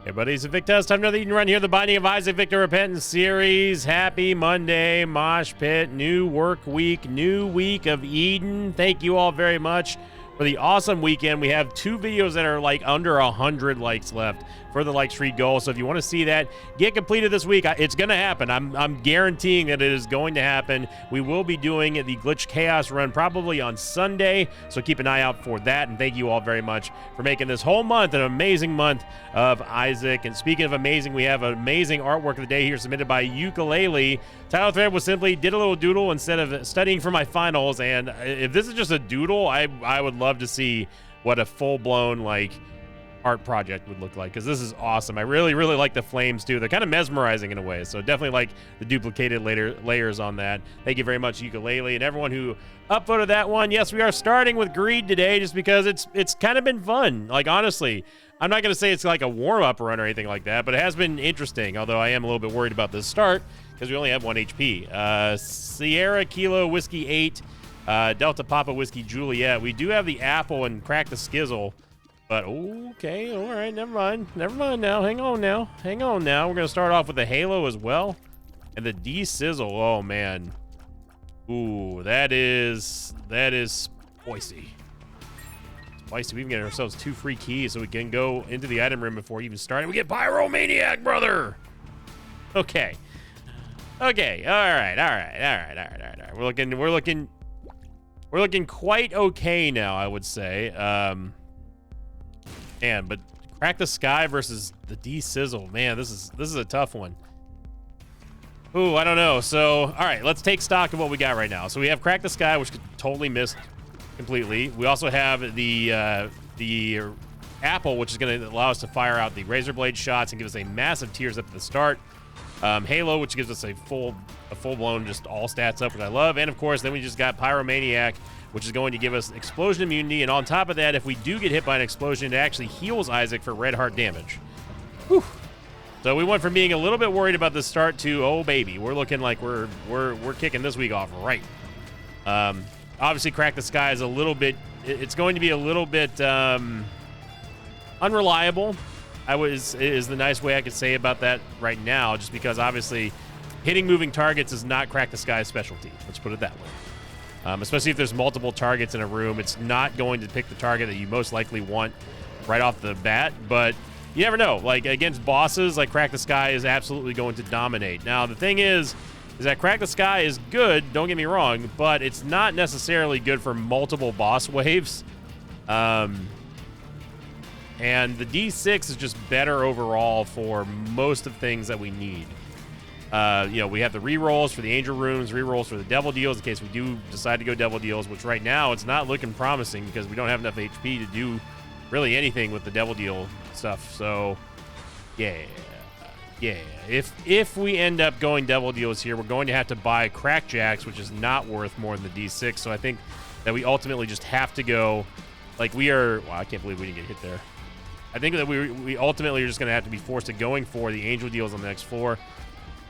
Hey buddies, it's Victus. Time for another Eden Run here, the Binding of Isaac Victor Repentance series. Happy Monday, Mosh Pit, new work week, new week of Eden. Thank you all very much for the awesome weekend. We have two videos that are like under 100 likes left for the like streak goal. So if you want to see that get completed this week, it's going to happen. I'm guaranteeing that it is going to happen. We will be doing the Glitch Chaos run probably on Sunday, so keep an eye out for that. And thank you all very much for making this whole month an amazing month of Isaac. And speaking of amazing, we have an amazing artwork of the day here submitted by Ukulele. Title thread was simply did a little doodle instead of studying for my finals. And if this is just a doodle, I would love to see what a full-blown like art project would look like, because this is awesome. I really like the flames too. They're kind of mesmerizing in a way, so definitely like the duplicated layers on that. Thank you very much, Ukulele, and everyone who upvoted that one. Yes, we are starting with Greed today just because it's kind of been fun. Like, honestly, I'm not going to say it's like a warm-up run or anything like that, but it has been interesting, although I am a little bit worried about the start because we only have 1 HP. Sierra Kilo Whiskey 8, Delta Papa Whiskey Juliet. We do have the apple and Crack the Skizzle. But, okay, all right, never mind now. Hang on now. We're going to start off with the Halo as well. And the D-Sizzle, oh, man. Ooh, that is spicy. Spicy. We even get ourselves 2 free keys so we can go into the item room before even starting. We get Pyromaniac, brother! Okay. Okay, all right. We're looking quite okay now, I would say. Man, but Crack the Sky versus the D-Sizzle. Man, this is a tough one. Ooh, I don't know. So, all right, let's take stock of what we got right now. So we have Crack the Sky, which totally missed completely. We also have the apple, which is going to allow us to fire out the razor blade shots and give us a massive tears up at the start. Halo, which gives us a full-blown just all stats up, which I love. And, of course, then we just got Pyromaniac, which is going to give us explosion immunity. And on top of that, if we do get hit by an explosion, it actually heals Isaac for red heart damage. Whew. So we went from being a little bit worried about the start to, oh baby, we're looking like we're kicking this week off right. Obviously, Crack the Sky is a little bit, it's going to be a little bit unreliable. Is the nice way I could say about that right now, just because obviously hitting moving targets is not Crack the Sky's specialty. Let's put it that way. Especially if there's multiple targets in a room, it's not going to pick the target that you most likely want right off the bat, but you never know. Like, against bosses, like Crack the Sky is absolutely going to dominate. Now, the thing is that Crack the Sky is good, don't get me wrong, but it's not necessarily good for multiple boss waves. And the D6 is just better overall for most of things that we need. We have the rerolls for the angel rooms, rerolls for the devil deals in case we do decide to go devil deals, which right now it's not looking promising because we don't have enough HP to do really anything with the devil deal stuff. So, yeah. If we end up going devil deals here, we're going to have to buy crackjacks, which is not worth more than the D6. So I think that we ultimately just have to go, like we are. Wow, I can't believe we didn't get hit there. I think that we ultimately are just going to have to be forced to going for the angel deals on the next floor.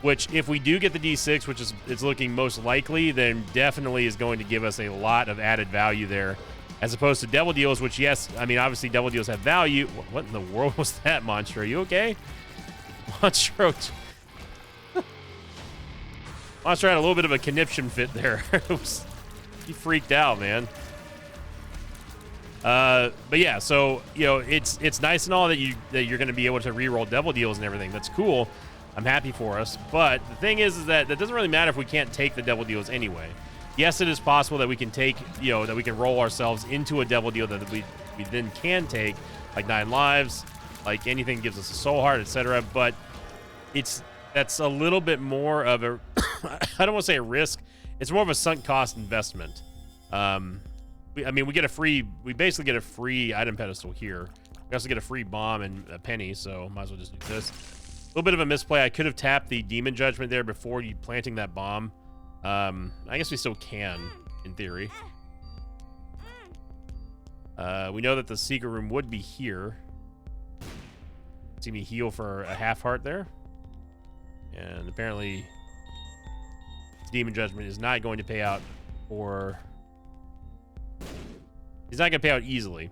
Which, if we do get the D6, which is it's looking most likely, then definitely is going to give us a lot of added value there, as opposed to devil deals, which, yes, I mean, obviously devil deals have value. What in the world was that, Monstro? Are you okay? Monstro had a little bit of a conniption fit there. He freaked out, man. But yeah, so, it's nice and all that you're going to be able to reroll devil deals and everything. That's cool. I'm happy for us, but the thing is that doesn't really matter if we can't take the devil deals anyway. Yes, it is possible that we can take, that we can roll ourselves into a devil deal that we then can take, like 9 lives, like anything gives us a soul heart, etc. But that's a little bit more of a, I don't want to say a risk. It's more of a sunk cost investment. We basically get a free item pedestal here. We also get a free bomb and a penny, so might as well just do this. A little bit of a misplay. I could have tapped the Demon Judgment there before you planting that bomb. I guess we still can, in theory. We know that the secret room would be here. See me heal for a half heart there. And apparently, Demon Judgment is not going to pay out for... He's not going to pay out easily.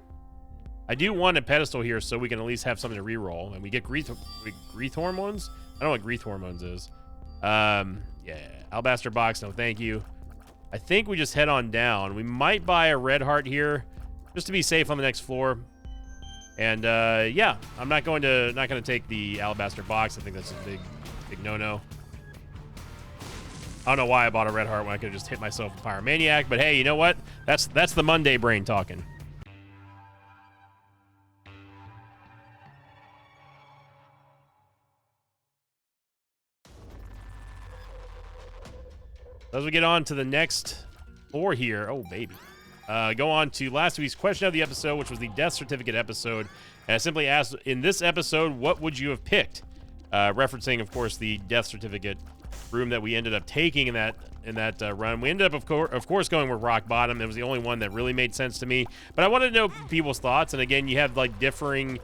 I do want a pedestal here so we can at least have something to reroll. And we get Greeth Hormones? I don't know what Greeth Hormones is. Yeah, Alabaster Box, no thank you. I think we just head on down. We might buy a red heart here just to be safe on the next floor. And yeah, I'm not gonna take the Alabaster Box. I think that's a big no-no. I don't know why I bought a red heart when I could have just hit myself with Pyromaniac, but hey, you know what? That's the Monday brain talking. As we get on to the next floor here, oh baby. Go on to last week's question of the episode, which was the death certificate episode. And I simply asked, in this episode, what would you have picked? Referencing, of course, the death certificate room that we ended up taking in that run. We ended up, of course, going with Rock Bottom. It was the only one that really made sense to me. But I wanted to know people's thoughts. And again, you have like differing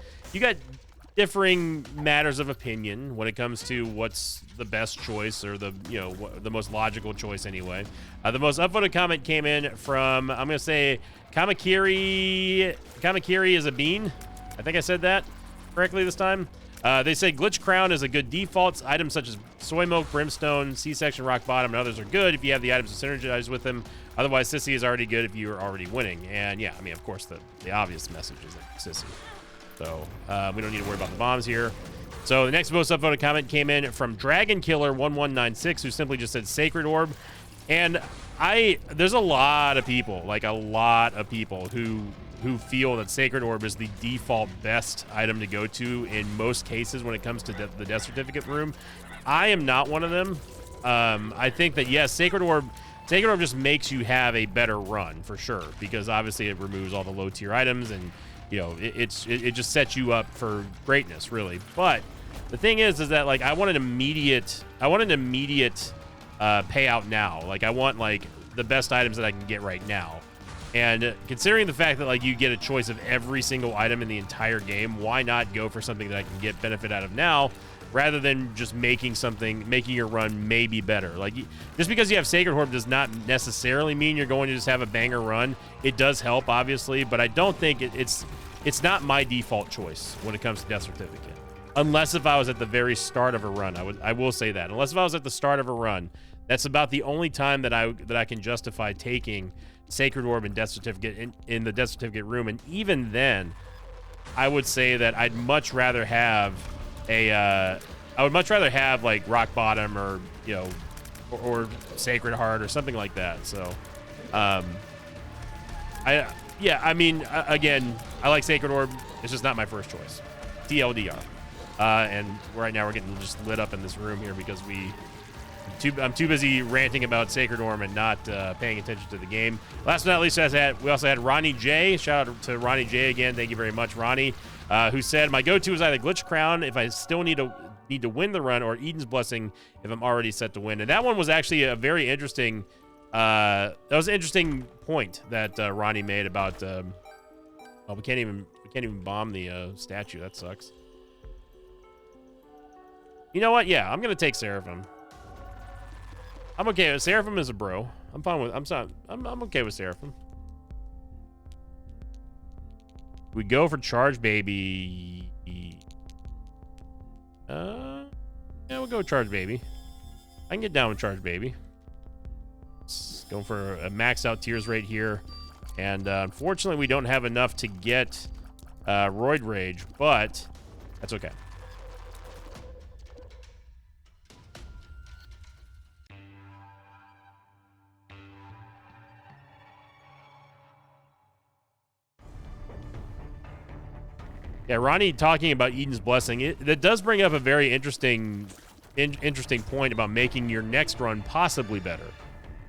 matters of opinion when it comes to what's the best choice or the most logical choice anyway. The most upvoted comment came in from, I'm gonna say, Kamakiri is a bean. I think I said that correctly this time. They say Glitch Crown is a good default. Items such as Soy Milk, Brimstone, C-Section, Rock Bottom, and others are good if you have the items to synergize with them. Otherwise, Sissy is already good if you're already winning. And yeah, I mean, of course, the obvious message is like Sissy. So we don't need to worry about the bombs here. So the next most upvoted comment came in from Dragon Killer 1196, who simply just said Sacred Orb. And there's a lot of people who feel that Sacred Orb is the default best item to go to in most cases when it comes to the death certificate room. I am not one of them. I think that yes, Sacred Orb just makes you have a better run for sure, because obviously it removes all the low tier items and it just sets you up for greatness, really. But the thing is that like I want an immediate payout now. Like I want like the best items that I can get right now. And considering the fact that like you get a choice of every single item in the entire game, why not go for something that I can get benefit out of now, rather than just making your run maybe better. Like just because you have Sacred Orb does not necessarily mean you're going to just have a banger run. It does help, obviously, but I don't think it's not my default choice when it comes to death certificate. Unless if I was at the very start of a run, I will say that. Unless if I was at the start of a run, that's about the only time that I can justify taking Sacred Orb and death certificate in the death certificate room. And even then, I would say that I'd much rather have like Rock Bottom or Sacred Heart or something like that. So, again, I like Sacred Orb. It's just not my first choice. TLDR. And right now we're getting just lit up in this room here because I'm too busy ranting about Sacred Orb and not paying attention to the game. Last but not least, we also had Ronnie J. Shout out to Ronnie J again. Thank you very much, Ronnie. Who said, my go-to is either Glitch Crown if I still need to win the run, or Eden's Blessing if I'm already set to win. And that one was actually a very interesting that was an interesting point that Ronnie made about we can't even bomb the statue. That sucks. You know what? Yeah, I'm gonna take Seraphim. I'm okay with Seraphim as a bro. I'm fine with I'm okay with Seraphim. We go for Charge Baby. Yeah, we'll go with Charge Baby. I can get down with Charge Baby. Let's go for a max out tears rate here. And unfortunately, we don't have enough to get Roid Rage, but that's okay. Yeah, Ronnie talking about Eden's Blessing, that does bring up a very interesting point about making your next run possibly better.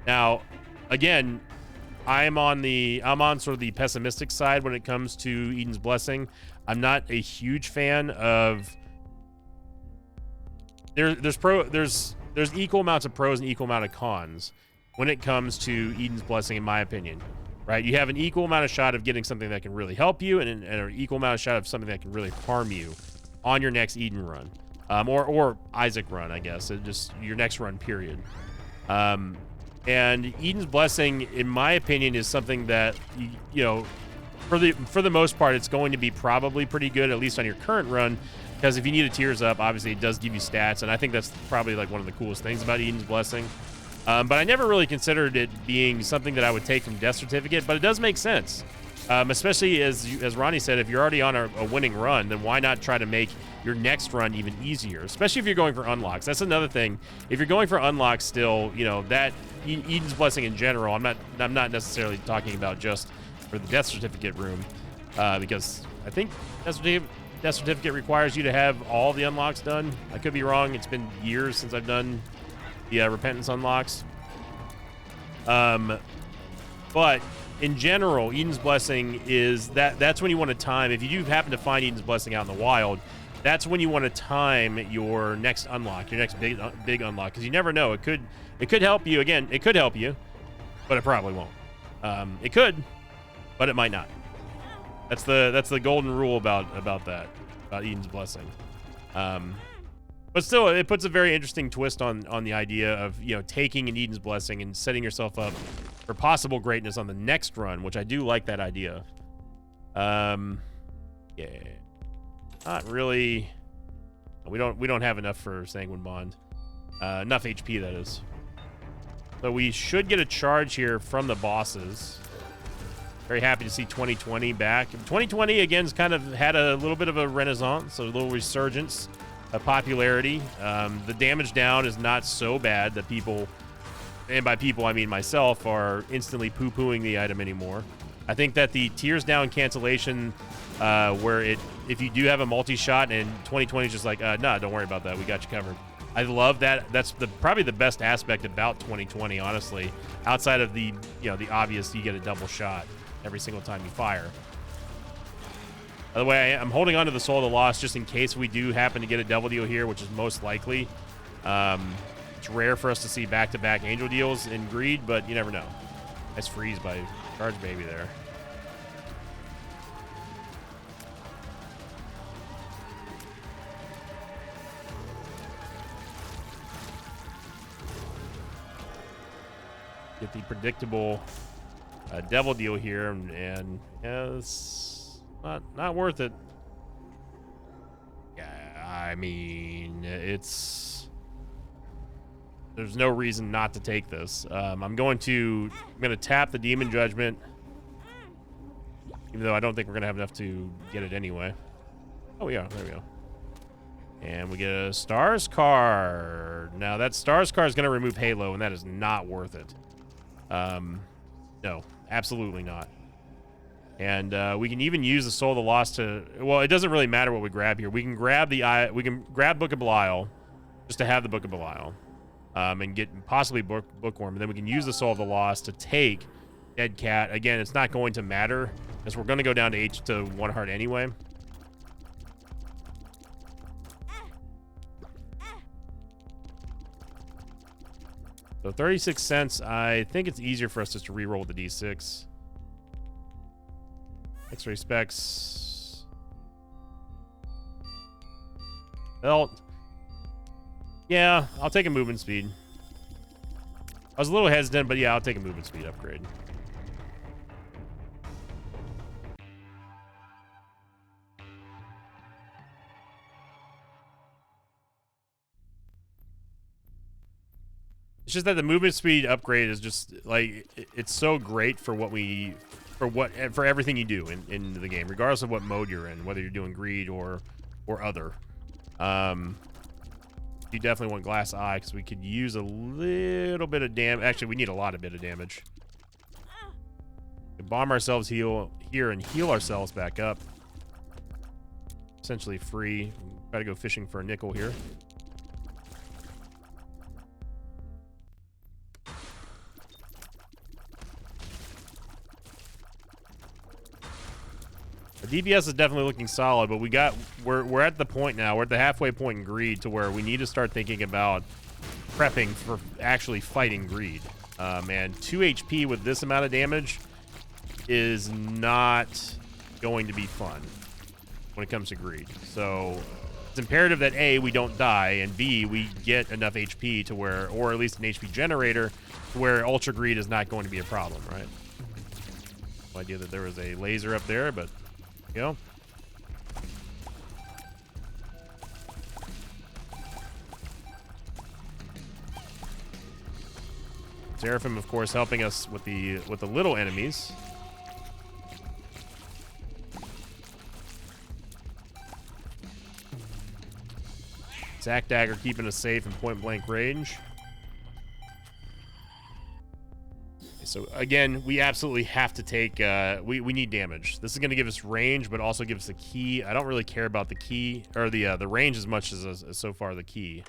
Now, again, I'm on sort of the pessimistic side when it comes to Eden's Blessing. I'm not a huge fan of. There's equal amounts of pros and equal amount of cons when it comes to Eden's Blessing, in my opinion. Right, you have an equal amount of shot of getting something that can really help you, and an equal amount of shot of something that can really harm you on your next Eden run, or Isaac run, I guess. Just your next run, period. And Eden's Blessing, in my opinion, is something that for the most part, it's going to be probably pretty good, at least on your current run, because if you need a Tears Up, obviously it does give you stats, and I think that's probably like one of the coolest things about Eden's Blessing. But I never really considered it being something that I would take from Death Certificate, but it does make sense. Especially as Ronnie said, if you're already on a winning run, then why not try to make your next run even easier? Especially if you're going for unlocks. That's another thing. If you're going for unlocks still, you know, that Eden's Blessing in general, I'm not necessarily talking about just for the Death Certificate room, because I think Death Certificate requires you to have all the unlocks done. I could be wrong. It's been years since I've done the Repentance unlocks. But in general, Eden's Blessing is that's when you want to time. If you do happen to find Eden's Blessing out in the wild, that's when you want to time your next unlock, your next big unlock, because you never know. It could help you. Again, it could help you, but it probably won't. It could, but it might not. That's the golden rule about Eden's Blessing. But still, it puts a very interesting twist on the idea of, you know, taking an Eden's Blessing and setting yourself up for possible greatness on the next run, which I do like that idea. Yeah, not really. We don't have enough for Sanguine Bond. Enough HP, that is. So we should get a charge here from the bosses. Very happy to see 2020 back. 2020 again's kind of had a little bit of a renaissance, a little resurgence of popularity. The damage down is not so bad that people, and by people I mean myself, are instantly poo-pooing the item anymore. I think that the Tears Down cancellation, where if you do have a multi-shot and 2020 is just like, nah, don't worry about that, we got you covered. I love that. That's probably the best aspect about 2020, honestly. Outside of the obvious, you get a double shot every single time you fire. By the way, I'm holding on to the Soul of the Lost just in case we do happen to get a double deal here, which is most likely. It's rare for us to see back-to-back angel deals in Greed, but you never know. Nice freeze by Charge Baby there. Get the predictable devil deal here, and yeah, it's not worth it. Yeah, I mean, there's no reason not to take this. I'm gonna tap the Demon Judgment, even though I don't think we're gonna have enough to get it anyway. Oh yeah, there we go. And we get a Stars card. Now that Stars card is gonna remove Halo, and that is not worth it. No, absolutely not. And we can even use the Soul of the Lost to, well, it doesn't really matter what we grab here. We can grab Book of Belial, just to have the Book of Belial, and get possibly Bookworm, and then we can use the Soul of the Lost to take Dead Cat. Again, it's not going to matter, because we're going to go down to 1 heart anyway. So 36 cents, I think it's easier for us just to re-roll the D6. X-ray specs. Well, yeah, I'll take a movement speed. I was a little hesitant, but yeah, I'll take a movement speed upgrade. It's just that the movement speed upgrade is just like, it's so great for for everything you do in the game, regardless of what mode you're in, whether you're doing Greed or other. You definitely want Glass Eye, because we could use a little bit of damage. Actually, we need a lot of bit of damage. We bomb ourselves here and heal ourselves back up. Essentially free. Try to go fishing for a nickel here. The DPS is definitely looking solid, but we're at the point now, we're at the halfway point in Greed, to where we need to start thinking about prepping for actually fighting Greed. And 2 HP with this amount of damage is not going to be fun when it comes to Greed. So it's imperative that A, we don't die, and B, we get enough HP to where, or at least an HP generator, to where Ultra Greed is not going to be a problem, right? No idea that there was a laser up there, but you know. Seraphim, of course, helping us with the little enemies. Zack Dagger keeping us safe in point blank range. So again, we absolutely have to take, we need damage. This is going to give us range, but also give us a key. I don't really care about the key, or the range as much as so far the key.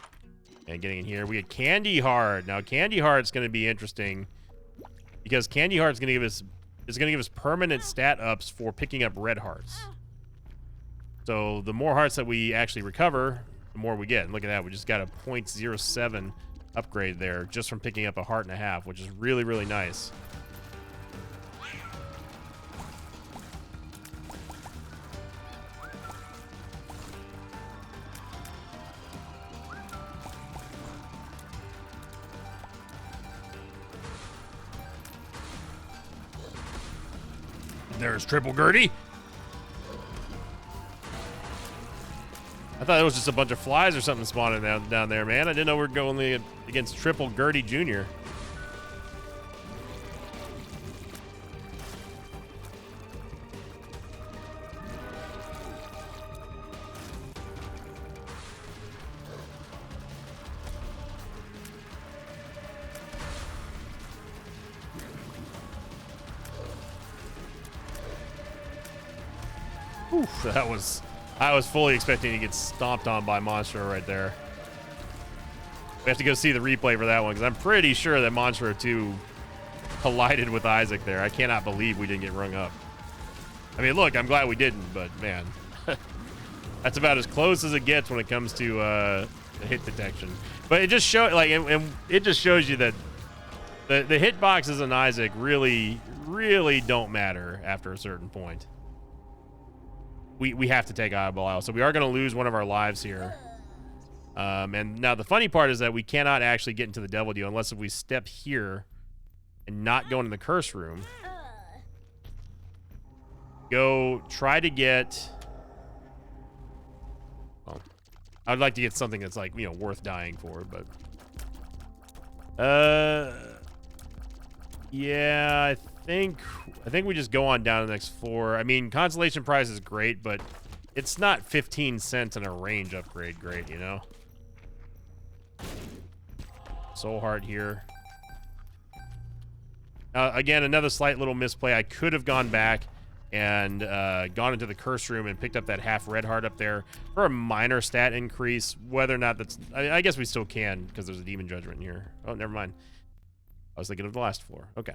And getting in here, we had Candy Heart. Now Candy Heart's going to be interesting because Candy Heart's going to give us permanent stat ups for picking up red hearts. So the more hearts that we actually recover, the more we get. And look at that, we just got a 0.07 upgrade there just from picking up a heart and a half, which is really, really nice. There's Triple Gertie. I thought it was just a bunch of flies or something spawning down there, man. I didn't know we were going against Triple Gertie Jr. Oof, I was fully expecting to get stomped on by Monstro right there. We have to go see the replay for that one, because I'm pretty sure that Monstro 2 collided with Isaac there. I cannot believe we didn't get rung up. I mean, look, I'm glad we didn't, but man, that's about as close as it gets when it comes to hit detection. But it just shows, like, and it just shows you that the hitboxes in Isaac really, really don't matter after a certain point. We have to take Eyeball, so we are going to lose one of our lives here. And now the funny part is that we cannot actually get into the Devil Deal unless if we step here and not go into the Curse Room. Go try to get... Well, I'd like to get something that's, like, you know, worth dying for, but... Yeah, I think we just go on down to the next floor. I mean, Consolation Prize is great, but it's not 15 cents and a range upgrade great, you know? Soul Heart here. Again, another slight little misplay. I could have gone back and gone into the Curse Room and picked up that half red heart up there for a minor stat increase. Whether or not that's... I guess we still can, because there's a Demon Judgment in here. Oh, never mind. I was thinking of the last floor. Okay.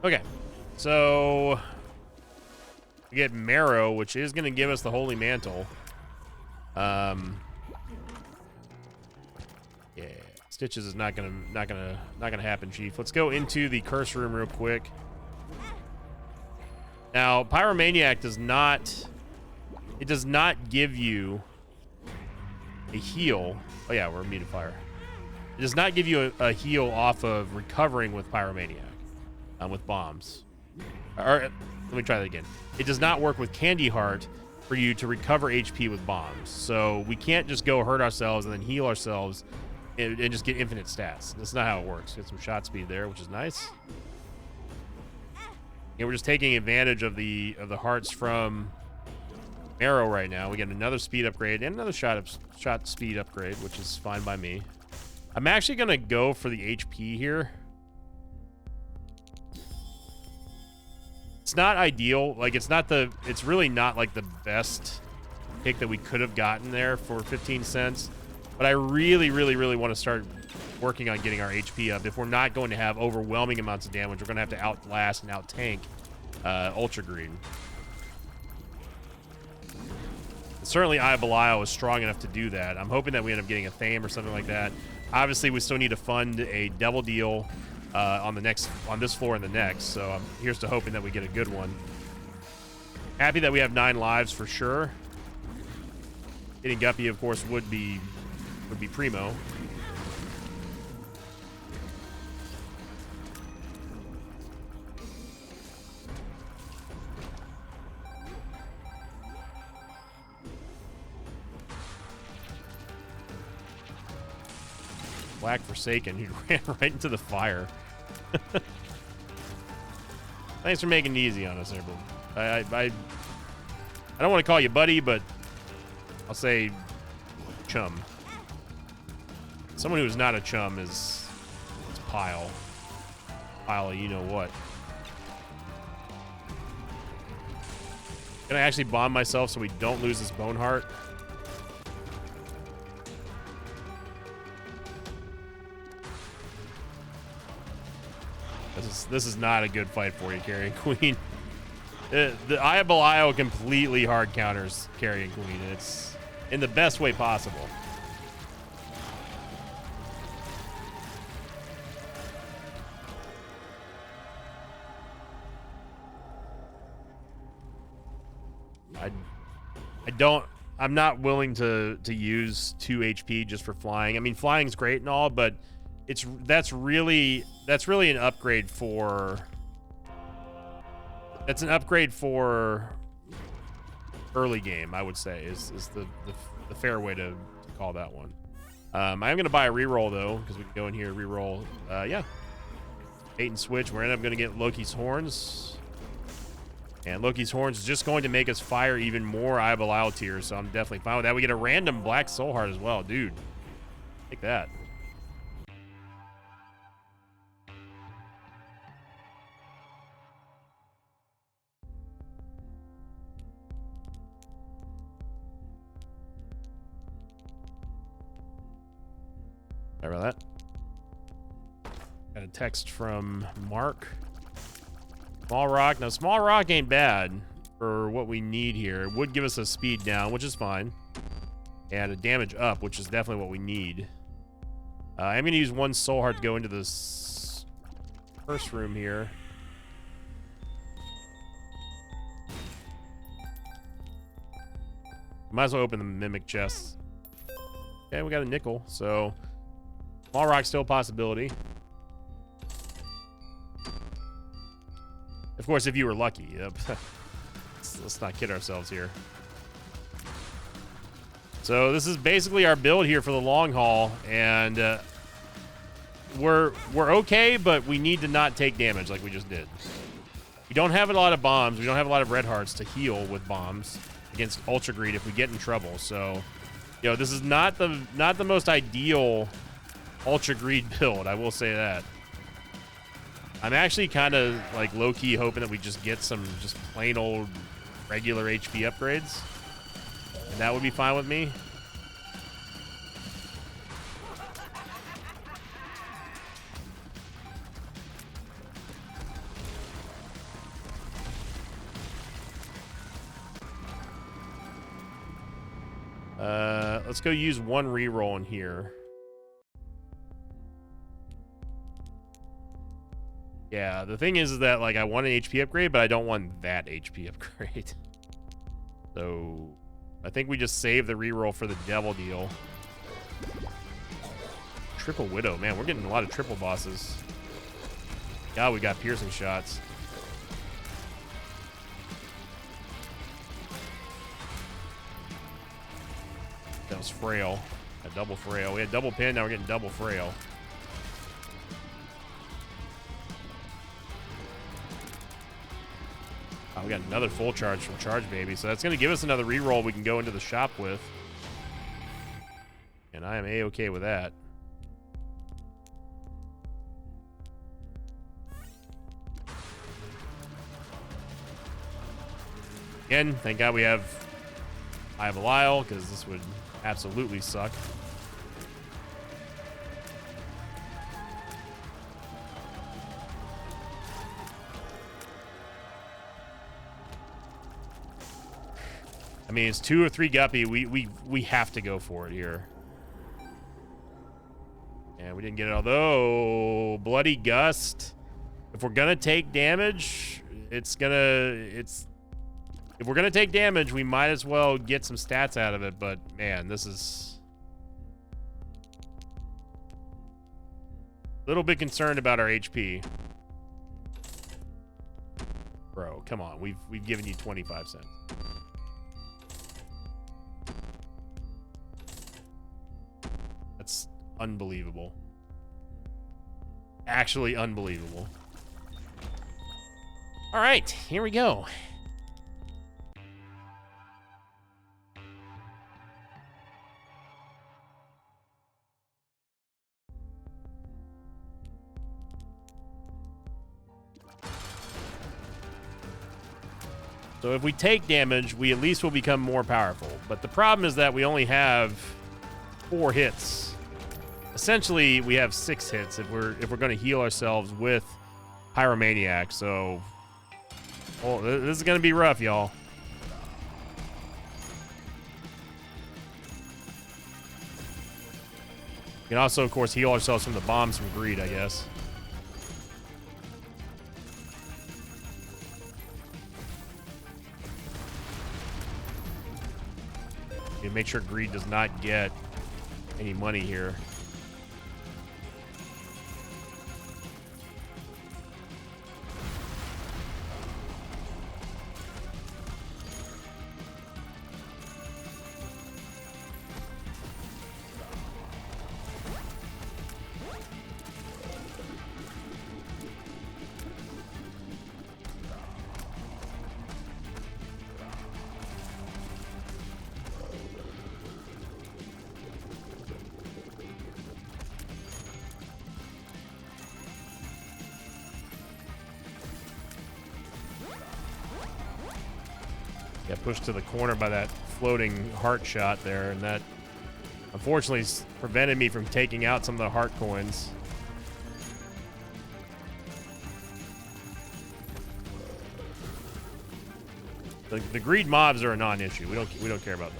Okay, so we get Marrow, which is going to give us the Holy Mantle. Yeah, Stitches is not gonna happen, Chief. Let's go into the Curse Room real quick. Now, Pyromaniac does not give you a heal. Oh yeah, we're immune to fire. It does not give you a heal off of recovering with Pyromaniac. With bombs. Or, let me try that again. It does not work with Candy Heart for you to recover HP with bombs. So we can't just go hurt ourselves and then heal ourselves and just get infinite stats. That's not how it works. Get some shot speed there, which is nice. And we're just taking advantage of the hearts from Marrow right now. We get another speed upgrade and another shot speed upgrade, which is fine by me. I'm actually gonna go for the HP here. It's not ideal. Like, it's really not like the best pick that we could have gotten there for 15 cents. But I really, really, really want to start working on getting our HP up. If we're not going to have overwhelming amounts of damage, we're going to have to outlast and out-tank Ultra Greed. Certainly, Eye of Belial is strong enough to do that. I'm hoping that we end up getting a Thame or something like that. Obviously, we still need to fund a Devil Deal on this floor and the next, so here's to hoping that we get a good one. Happy that we have 9 lives for sure. Getting Guppy, of course, would be primo. Black Forsaken, he ran right into the fire. Thanks for making it easy on us, everyone. I don't want to call you buddy, but I'll say chum. Someone who is not a chum is Pile. Pile, you know what. Can I actually bomb myself so we don't lose this Bone Heart? This is not a good fight for you, Carrion Queen. The Eye of Belial completely hard counters Carrion Queen. It's in the best way possible. I'm not willing to use 2 HP just for flying. I mean, flying's great and all, but that's really an upgrade for early game, I would say, is the fair way to call that one. I am gonna buy a reroll though, because we can go in here and reroll. Yeah, bait and switch. We're gonna get Loki's horns, and Loki's horns is just going to make us fire even more Eye of Belial tiers, so I'm definitely fine with that. We get a random Black Soul Heart as well, dude. Take that. Sorry about that. Got a text from Mark. Small Rock. Now, Small Rock ain't bad for what we need here. It would give us a speed down, which is fine. And a damage up, which is definitely what we need. I'm going to use 1 Soul Heart to go into this first room here. Might as well open the Mimic chest. Okay, we got a nickel, so... Small Rock's still a possibility. Of course, if you were lucky. Let's not kid ourselves here. So this is basically our build here for the long haul, and we're okay, but we need to not take damage like we just did. We don't have a lot of bombs. We don't have a lot of red hearts to heal with bombs against Ultra Greed if we get in trouble. So, you know, this is not the most ideal Ultra Greed build, I will say that. I'm actually kind of like low-key hoping that we just get some just plain old regular HP upgrades, and that would be fine with me. Let's go use 1 reroll in here. Yeah, the thing is that, like, I want an HP upgrade, but I don't want that HP upgrade. So, I think we just save the reroll for the Devil Deal. Triple Widow. Man, we're getting a lot of triple bosses. God, we got piercing shots. That was Frail. A double Frail. We had double pin, now we're getting double Frail. Oh, we got another full charge from Charge Baby, so that's going to give us another reroll we can go into the shop with. And I am A-okay with that. Again, thank God we have Eye of Belial, because this would absolutely suck. I mean, it's 2 or 3 Guppy. We have to go for it here. And we didn't get it. Although Bloody Gust, if we're gonna take damage, it's gonna if we're going to take damage, we might as well get some stats out of it. But, man, this is a little bit concerned about our HP. Bro, come on. We've given you 25 cents. That's unbelievable. Actually unbelievable. All right, here we go. So if we take damage, we at least will become more powerful. But the problem is that we only have 4 hits. Essentially, we have 6 hits if we're going to heal ourselves with Pyromaniac. So, oh, this is going to be rough, y'all. We can also, of course, heal ourselves from the bombs from Greed, I guess. Make sure Greed does not get any money here. Got pushed to the corner by that floating heart shot there, and that unfortunately prevented me from taking out some of the heart coins. The greed mobs are a non-issue. We don't care about them.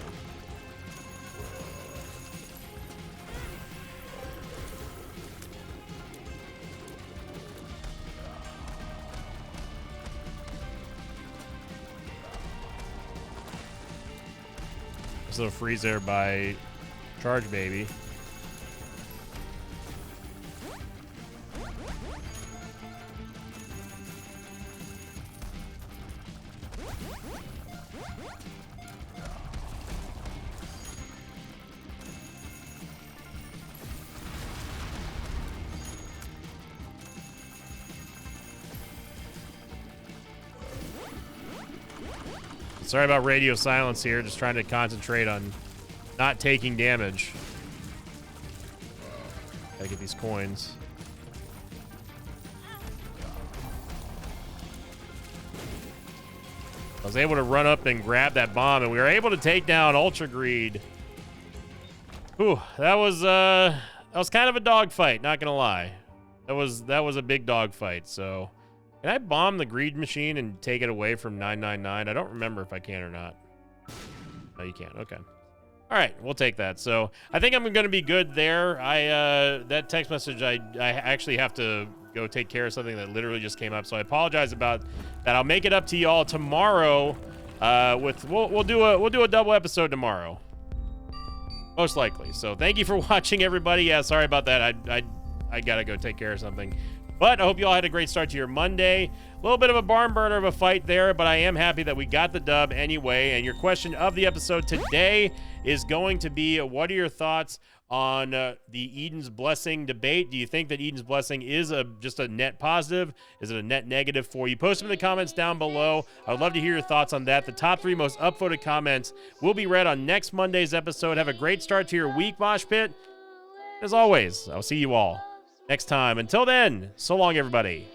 This little freeze there by Charge Baby. Sorry about radio silence here. Just trying to concentrate on not taking damage. Gotta get these coins. I was able to run up and grab that bomb, and we were able to take down Ultra Greed. Whew, that was kind of a dogfight, not gonna lie. That was a big dogfight. So, can I bomb the Greed machine and take it away from 999? I don't remember if I can or not. No, you can't. Okay. All right, we'll take that. So I think I'm going to be good there. That text message, I actually have to go take care of something that literally just came up. So I apologize about that. I'll make it up to y'all tomorrow. We'll do a double episode tomorrow, most likely. So thank you for watching, everybody. Yeah, sorry about that. I gotta go take care of something. But I hope you all had a great start to your Monday. A little bit of a barn burner of a fight there, but I am happy that we got the dub anyway. And your question of the episode today is going to be, what are your thoughts on the Eden's Blessing debate? Do you think that Eden's Blessing is just a net positive? Is it a net negative for you? Post them in the comments down below. I would love to hear your thoughts on that. The top 3 most upvoted comments will be read on next Monday's episode. Have a great start to your week, Mosh Pit. As always, I'll see you all next time. Until then, so long, everybody.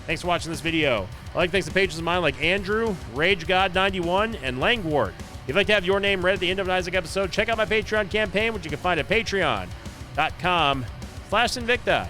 Thanks for watching this video. I'd like to thank the patrons of mine like Andrew, RageGod91, and Langwart. If you'd like to have your name read at the end of an Isaac episode, check out my Patreon campaign, which you can find at patreon.com/Invicta.